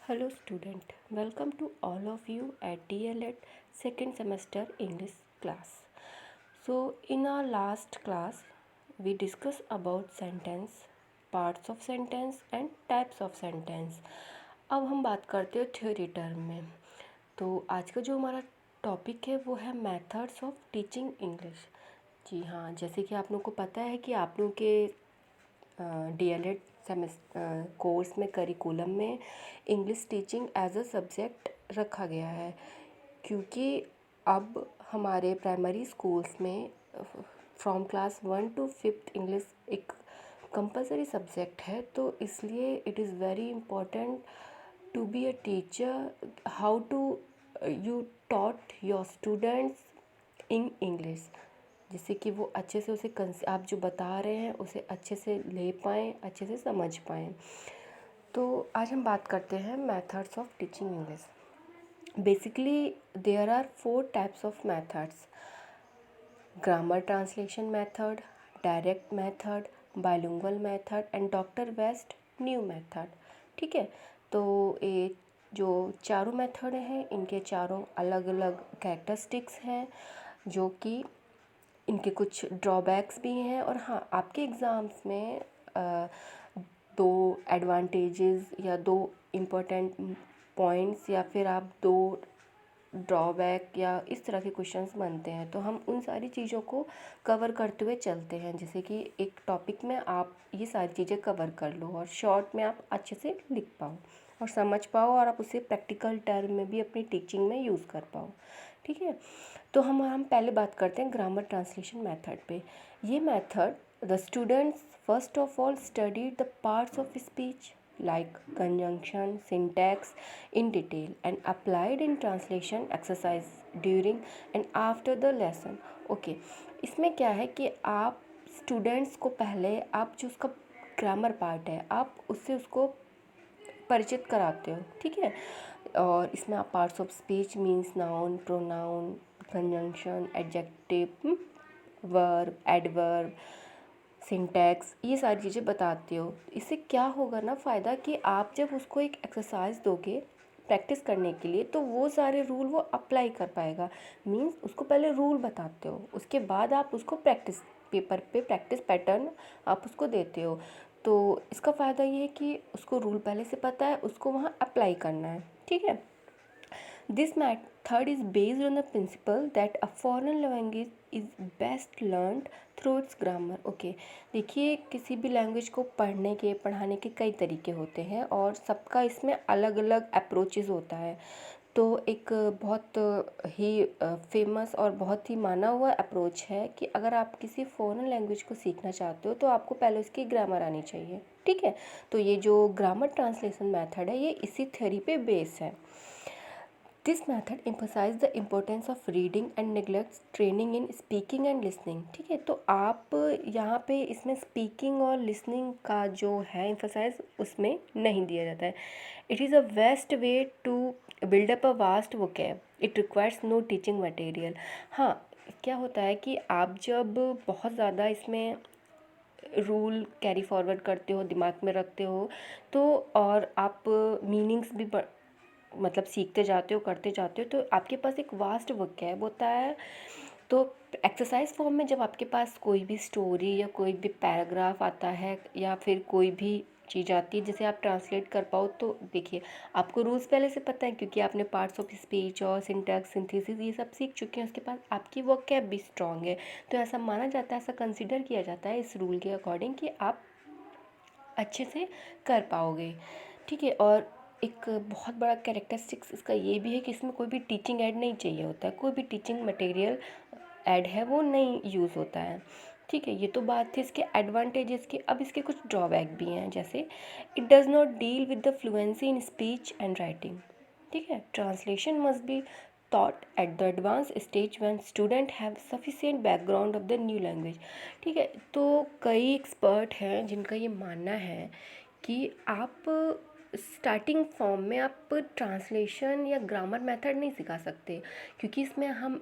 Hello student, welcome to all of you at DLED second semester English class. So in our last class we discussed about sentence, parts of sentence and types of sentence. अब हम बात करते हैं theory term में। तो आज का जो हमारा टॉपिक है वो है मेथड्स ऑफ टीचिंग इंग्लिश। जी हाँ, जैसे कि आप लोगों को पता है कि आप लोगों के DLED कोर्स में करिकुलम में English teaching as a subject रखा गया है, क्योंकि अब हमारे प्राइमरी स्कूल्स में from class 1 to 5th English एक कंपलसरी सब्जेक्ट है। तो इसलिए it is very important to be a teacher, how to you taught your students in English, जिससे कि वो अच्छे से उसे आप जो बता रहे हैं उसे अच्छे से ले पाएँ, अच्छे से समझ पाएँ। तो आज हम बात करते हैं methods of teaching English. Basically there are 4 types of methods: grammar translation method, direct method, bilingual method and doctor West new method. ठीक है, तो ये जो चारों मेथड हैं इनके चारों अलग अलग कैरेक्टरिस्टिक्स हैं, जो कि इनके कुछ ड्रॉबैक्स भी हैं। और हाँ, आपके एग्ज़ाम्स में दो एडवांटेजेस या दो इम्पोर्टेंट पॉइंट्स या फिर आप दो ड्रॉबैक या इस तरह के क्वेश्चंस बनते हैं, तो हम उन सारी चीज़ों को कवर करते हुए चलते हैं, जैसे कि एक टॉपिक में आप ये सारी चीज़ें कवर कर लो और शॉर्ट में आप अच्छे से लिख पाओ और समझ पाओ और आप उसे प्रैक्टिकल टर्म में भी अपनी टीचिंग में यूज़ कर पाओ। ठीक है, तो हम पहले बात करते हैं ग्रामर ट्रांसलेशन मेथड पे। ये method the students first of all study the parts of speech like conjunction, syntax in detail and applied in translation exercise during and after the lesson. Okay, इसमें क्या है कि आप स्टूडेंट्स को पहले आप जो उसका ग्रामर पार्ट है आप उससे उसको परिचित कराते हो। ठीक है, और इसमें आप parts of speech means noun, pronoun, conjunction, adjective, verb, adverb, syntax, ये सारी चीज़ें बताते हो। इससे क्या होगा ना फ़ायदा कि आप जब उसको एक एक्सरसाइज दोगे प्रैक्टिस करने के लिए तो वो सारे रूल वो अप्लाई कर पाएगा। मीन्स उसको पहले रूल बताते हो, उसके बाद आप उसको प्रैक्टिस पेपर पे प्रैक्टिस पैटर्न आप उसको देते हो। तो इसका फ़ायदा ये है कि उसको रूल पहले से पता है, उसको वहाँ अप्लाई करना है। ठीक है, this method is based on the principle that a foreign language is best learned through its grammar. Okay, देखिए किसी भी लैंग्वेज को पढ़ने के पढ़ाने के कई तरीके होते हैं और सबका इसमें अलग अलग अप्रोचेज़ होता है। तो एक बहुत ही फेमस और बहुत ही माना हुआ अप्रोच है कि अगर आप किसी फॉरेन लैंग्वेज को सीखना चाहते हो तो आपको पहले उसकी ग्रामर आनी चाहिए। ठीक है, तो ये जो ग्रामर ट्रांसलेशन मेथड है ये इसी थ्योरी पे बेस है। This method emphasizes the importance of reading and neglects training in speaking and listening. ठीक है, तो आप यहाँ पे इसमें स्पीकिंग और लिसनिंग का जो है एम्फसाइज उसमें नहीं दिया जाता है। It is a best way to build up a vast vocab, it requires no teaching material. हाँ, क्या होता है कि आप जब बहुत ज़्यादा इसमें रूल कैरी फॉरवर्ड करते हो, दिमाग में रखते हो, तो और आप मीनिंग्स भी मतलब सीखते जाते हो, करते जाते हो, तो आपके पास एक वास्ट वोकैब होता है। तो एक्सरसाइज फॉर्म में जब आपके पास कोई भी स्टोरी या कोई भी पैराग्राफ आता है या फिर कोई भी चीज़ आती है जिसे आप ट्रांसलेट कर पाओ, तो देखिए आपको रूल्स पहले से पता है क्योंकि आपने पार्ट्स ऑफ स्पीच और सिंटैक्स, सिंथेसिस ये सब सीख चुके हैं। उसके बाद आपकी वोकैब भी स्ट्रॉन्ग है, तो ऐसा माना जाता है, ऐसा कंसिडर किया जाता है इस रूल के अकॉर्डिंग कि आप अच्छे से कर पाओगे। ठीक है, और एक बहुत बड़ा कैरेक्टरिस्टिक्स इसका ये भी है कि इसमें कोई भी टीचिंग ऐड नहीं चाहिए होता है, कोई भी टीचिंग मटेरियल ऐड है वो नहीं यूज़ होता है। ठीक है, ये तो बात थी इसके एडवांटेजेस की। अब इसके कुछ ड्रॉबैक भी हैं, जैसे it does not deal with the fluency in speech and writing. ठीक है, translation must be taught at the advanced stage when student have sufficient background of the new language. ठीक है, तो कई एक्सपर्ट हैं जिनका ये मानना है कि आप स्टार्टिंग फॉर्म में आप ट्रांसलेशन या ग्रामर मेथड नहीं सिखा सकते, क्योंकि इसमें हम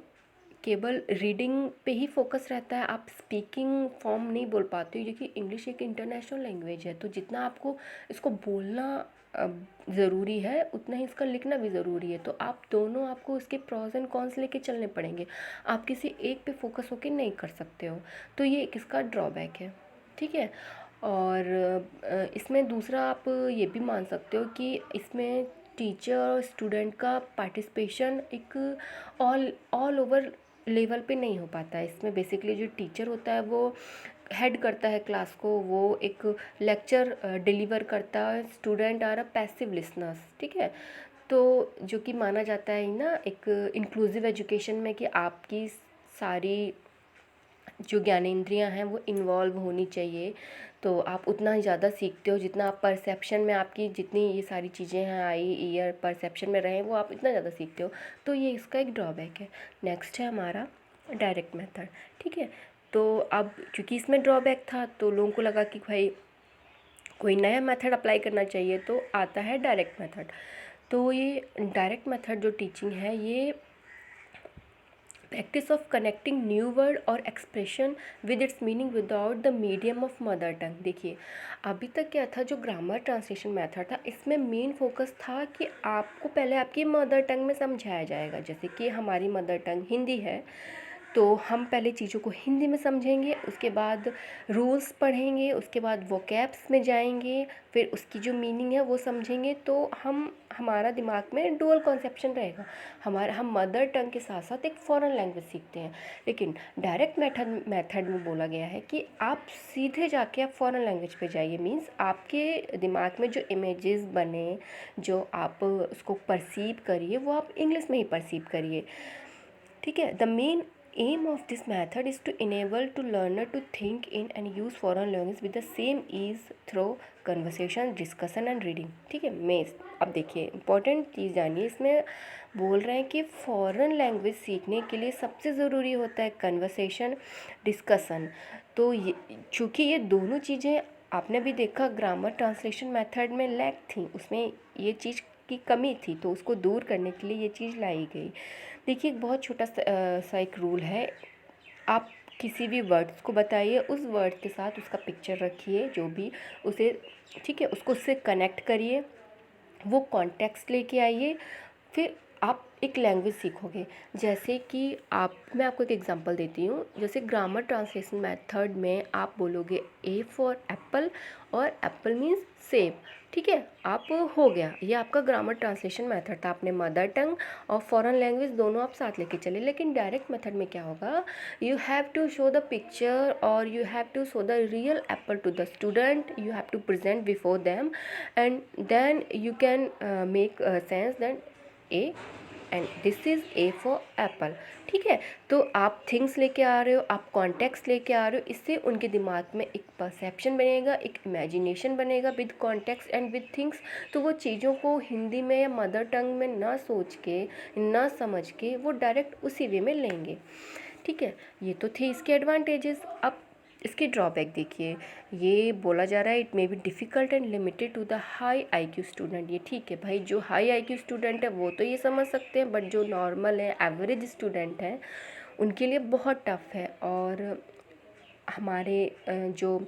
केवल रीडिंग पे ही फोकस रहता है, आप स्पीकिंग फॉर्म नहीं बोल पाते हो, क्योंकि इंग्लिश एक इंटरनेशनल लैंग्वेज है। तो जितना आपको इसको बोलना ज़रूरी है उतना ही इसका लिखना भी ज़रूरी है। तो आप दोनों, आपको इसके प्रॉस एंड कॉन्स लेके चलने पड़ेंगे। आप किसी एक पे फोकस होके नहीं कर सकते हो। तो ये एक इसका ड्रॉबैक है, ठीक है। और इसमें दूसरा आप ये भी मान सकते हो कि इसमें टीचर और स्टूडेंट का पार्टिसिपेशन एक ऑल ऑल ओवर लेवल पे नहीं हो पाता है। इसमें बेसिकली जो टीचर होता है वो हेड करता है क्लास को, वो एक लेक्चर डिलीवर करता है, student are a passive listeners, ठीक है। तो जो कि माना जाता है ना एक इंक्लूसिव एजुकेशन में कि आपकी सारी जो ज्ञानेंद्रियां हैं वो इन्वॉल्व होनी चाहिए। तो आप उतना ही ज़्यादा सीखते हो जितना आप परसेप्शन में, आपकी जितनी ये सारी चीज़ें हैं, आई ईयर परसेप्शन में रहें, वो आप इतना ज़्यादा सीखते हो। तो ये इसका एक ड्रॉबैक है। नेक्स्ट है हमारा डायरेक्ट मेथड, ठीक है। तो अब क्योंकि इसमें ड्रॉबैक था तो लोगों को लगा कि भाई कोई नया मेथड अप्लाई करना चाहिए, तो आता है डायरेक्ट मेथड। तो ये डायरेक्ट मेथड जो टीचिंग है, ये practice of connecting new word और expression with its meaning without the medium of mother tongue. देखिए अभी तक क्या था, जो ग्रामर ट्रांसलेशन मेथड था, इसमें मेन फोकस था कि आपको पहले आपकी मदर टंग में समझाया जाएगा। जैसे कि हमारी मदर टंग हिंदी है, तो हम पहले चीज़ों को हिंदी में समझेंगे, उसके बाद रूल्स पढ़ेंगे, उसके बाद वोकैब्स में जाएंगे, फिर उसकी जो मीनिंग है वो समझेंगे। तो हमारा दिमाग में डुअल कॉन्सेप्शन रहेगा। हम मदर टंग के साथ साथ एक फॉरेन लैंग्वेज सीखते हैं। लेकिन डायरेक्ट मेथड में बोला गया है कि आप सीधे जाके आप फॉरेन लैंग्वेज पे जाइए। मीन्स आपके दिमाग में जो इमेजेस बने, जो आप उसको परसीव करिए, वो आप इंग्लिश में ही परसीव करिए, ठीक है। The main aim of this method is to enable to learner to think in and use foreign language with the same ease through conversation, discussion and reading, ठीक है। मैं अब देखिए इंपॉर्टेंट चीज़ जानिए, इसमें बोल रहे हैं कि फॉरेन लैंग्वेज सीखने के लिए सबसे ज़रूरी होता है कन्वर्सेशन, डिस्कशन। तो ये चूँकि ये दोनों चीज़ें आपने भी देखा ग्रामर ट्रांसलेशन मेथड में लैक थी, उसमें ये चीज़ की कमी थी, तो उसको दूर करने के लिए ये चीज़ लाई गई। देखिए एक बहुत छोटा सा एक रूल है। आप किसी भी वर्ड्स को बताइए, उस वर्ड के साथ उसका पिक्चर रखिए जो भी उसे, ठीक है, उसको उससे कनेक्ट करिए, वो कॉन्टेक्स्ट लेके आइए, फिर आप एक लैंग्वेज सीखोगे। जैसे कि मैं आपको एक एग्जांपल देती हूँ। जैसे ग्रामर ट्रांसलेशन मेथड में आप बोलोगे ए फॉर एप्पल, और एप्पल मीन्स सेब, ठीक है। आप हो गया, ये आपका ग्रामर ट्रांसलेशन मेथड था। आपने मदर टंग और फॉरेन लैंग्वेज दोनों आप साथ लेके चले। लेकिन डायरेक्ट मेथड में क्या होगा, you have to show the picture और you have to show the real apple to the student, you have to present before them and then you can make sense that A and this is A for apple, ठीक है। तो आप things लेके आ रहे हो, आप context लेके आ रहे हो, इससे उनके दिमाग में एक परसेप्शन बनेगा, एक इमेजिनेशन बनेगा with context and with things. तो वो चीज़ों को हिंदी में या मदर टंग में ना सोच के, ना समझ के, वो डायरेक्ट उसी वे में लेंगे, ठीक है। ये तो थे इसके एडवांटेजेस। अब इसके ड्रॉबैक देखिए, ये बोला जा रहा है it may be difficult and limited to the high IQ student. ये ठीक है भाई, जो हाई आईक्यू स्टूडेंट है वो तो ये समझ सकते हैं, बट जो नॉर्मल है, एवरेज स्टूडेंट हैं, उनके लिए बहुत टफ है। और हमारे जो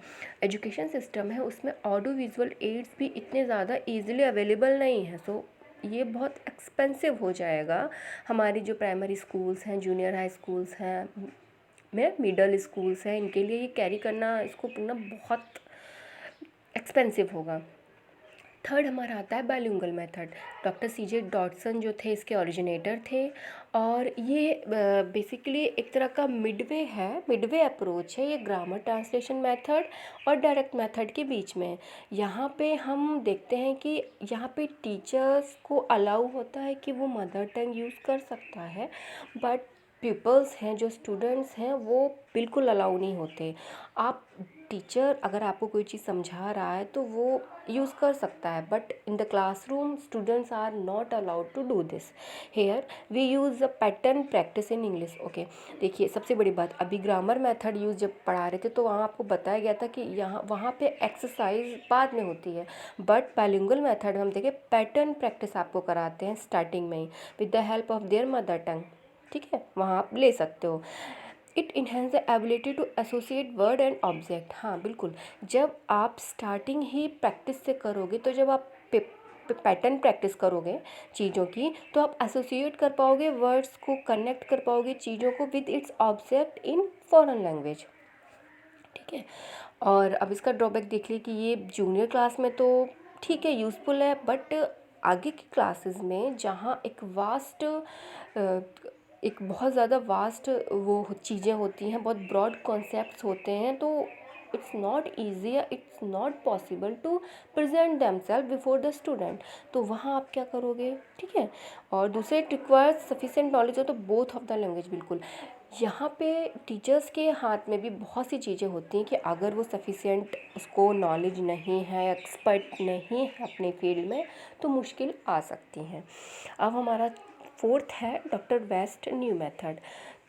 एजुकेशन सिस्टम है उसमें ऑडियो विजुअल एड्स भी इतने ज़्यादा ईजिली अवेलेबल नहीं है। सो ये बहुत एक्सपेंसिव हो जाएगा। हमारी जो प्राइमरी स्कूल्स हैं, जूनियर हाई स्कूल्स हैं, में मिडल स्कूल्स हैं, इनके लिए ये कैरी करना, इसको पूरा बहुत एक्सपेंसिव होगा। थर्ड हमारा आता है बाइलिंगुअल मेथड। डॉक्टर सीजे डॉटसन जो थे इसके ओरिजिनेटर थे, और ये बेसिकली एक तरह का मिडवे है, मिडवे अप्रोच है ये ग्रामर ट्रांसलेशन मेथड और डायरेक्ट मेथड के बीच में। यहाँ पे हम देखते हैं कि यहाँ पे टीचर्स को अलाउ होता है कि वो मदर टंग यूज़ कर सकता है, बट पीपल्स हैं, जो स्टूडेंट्स हैं, वो बिल्कुल अलाउ नहीं होते। आप टीचर अगर आपको कोई चीज़ समझा रहा है तो वो यूज़ कर सकता है, but in the classroom students are not allowed to do this. Here we use a pattern practice in English. Okay, देखिए सबसे बड़ी बात, अभी ग्रामर मेथड यूज़ जब पढ़ा रहे थे तो वहाँ आपको बताया गया था कि वहाँ पे एक्सरसाइज बाद में होती है, बट बाइलिंगुअल मेथड हम देखें पैटर्न प्रैक्टिस आपको कराते हैं स्टार्टिंग में ही with the help of their mother tongue, ठीक है, वहाँ आप ले सकते हो। It enhance the ability to associate word and object. हाँ बिल्कुल, जब आप स्टार्टिंग ही प्रैक्टिस से करोगे, तो जब आप पैटर्न प्रैक्टिस करोगे चीज़ों की, तो आप एसोसिएट कर पाओगे वर्ड्स को, कनेक्ट कर पाओगे चीज़ों को with its object in foreign language. ठीक है, और अब इसका ड्रॉबैक देख लिए कि ये जूनियर क्लास में तो ठीक है, यूज़फुल है, बट आगे की क्लासेस में जहाँ एक बहुत ज़्यादा वास्ट वो चीज़ें होती हैं, बहुत ब्रॉड कॉन्सेप्ट्स होते हैं, तो इट्स नॉट ईजी या it's not possible to present themselves before the student. तो वहाँ आप क्या करोगे, ठीक है। और दूसरे इट रिक्वायर्स सफिशिएंट नॉलेज हो, तो बोथ ऑफ द लैंग्वेज, बिल्कुल। यहाँ पे टीचर्स के हाथ में भी बहुत सी चीज़ें होती हैं कि अगर वो सफिशिएंट उसको नॉलेज नहीं है, एक्सपर्ट नहीं है अपने फील्ड में, तो मुश्किल आ सकती हैं। अब हमारा फोर्थ है डॉक्टर वेस्ट न्यू मेथड।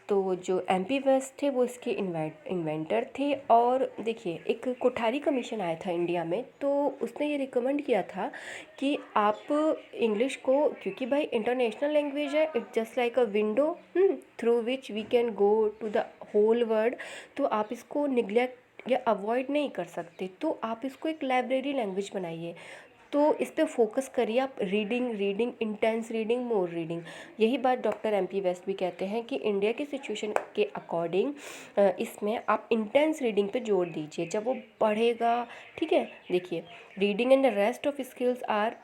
तो जो एमपी वेस्ट थे वो इसके इन्वेंटर थे। और देखिए, एक कोठारी कमीशन आया था इंडिया में, तो उसने ये रिकमेंड किया था कि आप इंग्लिश को, क्योंकि भाई इंटरनेशनल लैंग्वेज है, it's just like a window through which we can go to the whole world, तो आप इसको निगलेक्ट या अवॉइड नहीं कर सकते, तो आप इसको एक लाइब्रेरी लैंग्वेज बनाइए। तो इस पे फोकस करिए आप, रीडिंग, इंटेंस रीडिंग, मोर रीडिंग। यही बात डॉक्टर एमपी वेस्ट भी कहते हैं कि इंडिया की सिचुएशन के अकॉर्डिंग इसमें आप इंटेंस रीडिंग पे जोर दीजिए जब वो पढ़ेगा। ठीक है, देखिए, reading and the rest of skills are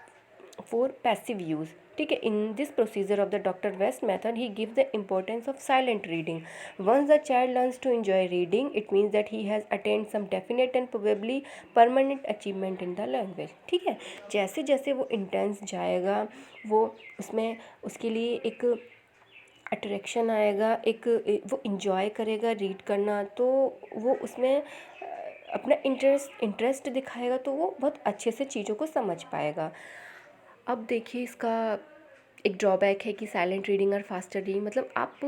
for passive use. ठीक है, in this procedure of the doctor West method he give the importance of silent reading. Once the child learns to enjoy reading, it means that he has attend some definite and probably permanent achievement in the language. ठीक है, जैसे जैसे वो intense जाएगा, वो उसमें उसके लिए एक अट्रैक्शन आएगा, वो इंजॉय करेगा रीड करना, तो वो उसमें अपना इंटरेस्ट दिखाएगा, तो वो बहुत अच्छे से चीज़ों को समझ पाएगा। अब देखिए, इसका एक ड्रॉबैक है कि साइलेंट रीडिंग और फास्टर रीडिंग, मतलब आप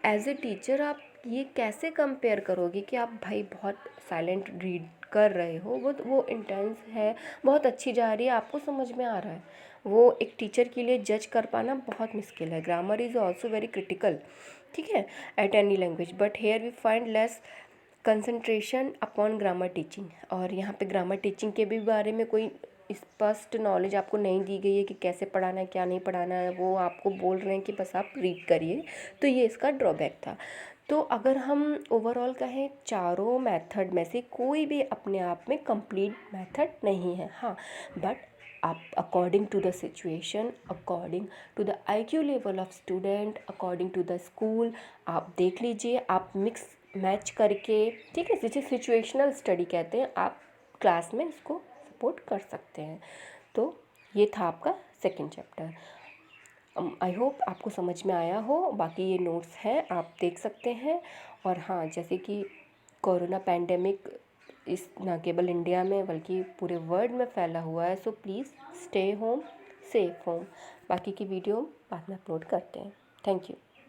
एज ए टीचर आप ये कैसे कंपेयर करोगे कि आप भाई बहुत साइलेंट रीड कर रहे हो, वो इंटेंस है, बहुत अच्छी जा रही है, आपको समझ में आ रहा है, वो एक टीचर के लिए जज कर पाना बहुत मुश्किल है। Grammar is also very critical, ठीक है, at any language, but here we find less concentration upon grammar teaching. और यहाँ पे ग्रामर टीचिंग के भी बारे में कोई स्पष्ट नॉलेज आपको नहीं दी गई है कि कैसे पढ़ाना है, क्या नहीं पढ़ाना है, वो आपको बोल रहे हैं कि बस आप रीड करिए, तो ये इसका ड्रॉबैक था। तो अगर हम ओवरऑल कहें, चारों मेथड में से कोई भी अपने आप में कंप्लीट मेथड नहीं है, हाँ, बट आप according to the situation, according to the IQ level of student, according to the school, आप देख लीजिए, आप मिक्स मैच करके, ठीक है, जिसे सिचुएशनल स्टडी कहते हैं, आप क्लास में इसको सपोर्ट कर सकते हैं। तो ये था आपका सेकंड चैप्टर। आई होप आपको समझ में आया हो। बाकी ये नोट्स हैं, आप देख सकते हैं। और हाँ, जैसे कि कोरोना पैंडेमिक इस ना केवल इंडिया में बल्कि पूरे वर्ल्ड में फैला हुआ है, so please stay home, safe home. बाकी की वीडियो बाद में अपलोड करते हैं। Thank you.